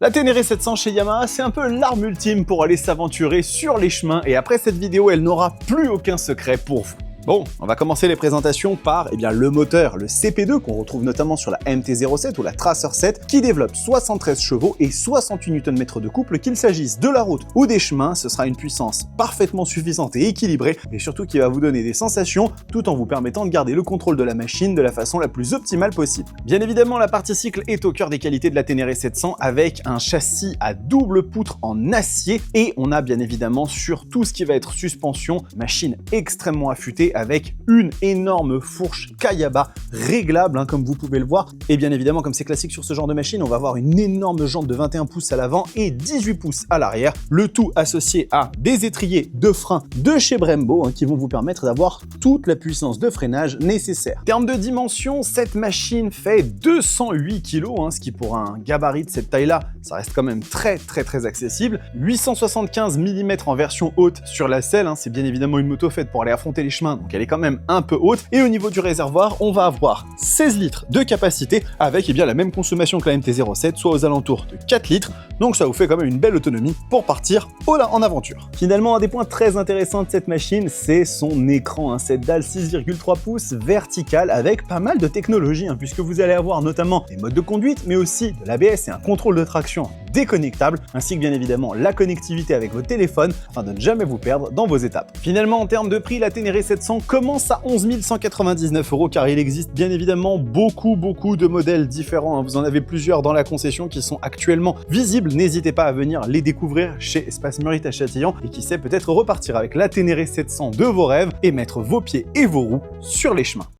La Ténéré 700 chez Yamaha, c'est un peu l'arme ultime pour aller s'aventurer sur les chemins et après cette vidéo, elle n'aura plus aucun secret pour vous. Bon, on va commencer les présentations par le moteur, le CP2 qu'on retrouve notamment sur la MT-07 ou la Tracer 7 qui développe 73 chevaux et 68 Nm de couple, qu'il s'agisse de la route ou des chemins, ce sera une puissance parfaitement suffisante et équilibrée et surtout qui va vous donner des sensations tout en vous permettant de garder le contrôle de la machine de la façon la plus optimale possible. Bien évidemment, la partie cycle est au cœur des qualités de la Ténéré 700 avec un châssis à double poutre en acier et on a bien évidemment sur tout ce qui va être suspension, machine extrêmement affûtée avec une énorme fourche Kayaba réglable comme vous pouvez le voir. Et bien évidemment, comme c'est classique sur ce genre de machine, on va avoir une énorme jante de 21 pouces à l'avant et 18 pouces à l'arrière. Le tout associé à des étriers de frein de chez Brembo qui vont vous permettre d'avoir toute la puissance de freinage nécessaire. En termes de dimension, cette machine fait 208 kg, ce qui pour un gabarit de cette taille-là, ça reste quand même très accessible. 875 mm en version haute sur la selle, c'est bien évidemment une moto faite pour aller affronter les chemins, donc elle est quand même un peu haute. Et au niveau du réservoir, on va avoir 16 litres de capacité avec la même consommation que la MT-07, soit aux alentours de 4 litres. Donc ça vous fait quand même une belle autonomie pour partir en aventure. Finalement, un des points très intéressants de cette machine, c'est son écran. Cette dalle 6,3 pouces verticale avec pas mal de technologie, puisque vous allez avoir notamment des modes de conduite, mais aussi de l'ABS et un contrôle de traction déconnectable, ainsi que bien évidemment la connectivité avec vos téléphones afin de ne jamais vous perdre dans vos étapes. Finalement, en termes de prix, la Ténéré 700 commence à 11 199 € car il existe bien évidemment beaucoup de modèles différents. Vous en avez plusieurs dans la concession qui sont actuellement visibles. N'hésitez pas à venir les découvrir chez Espace Meuritt à Châtillon et qui sait peut-être repartir avec la Ténéré 700 de vos rêves et mettre vos pieds et vos roues sur les chemins.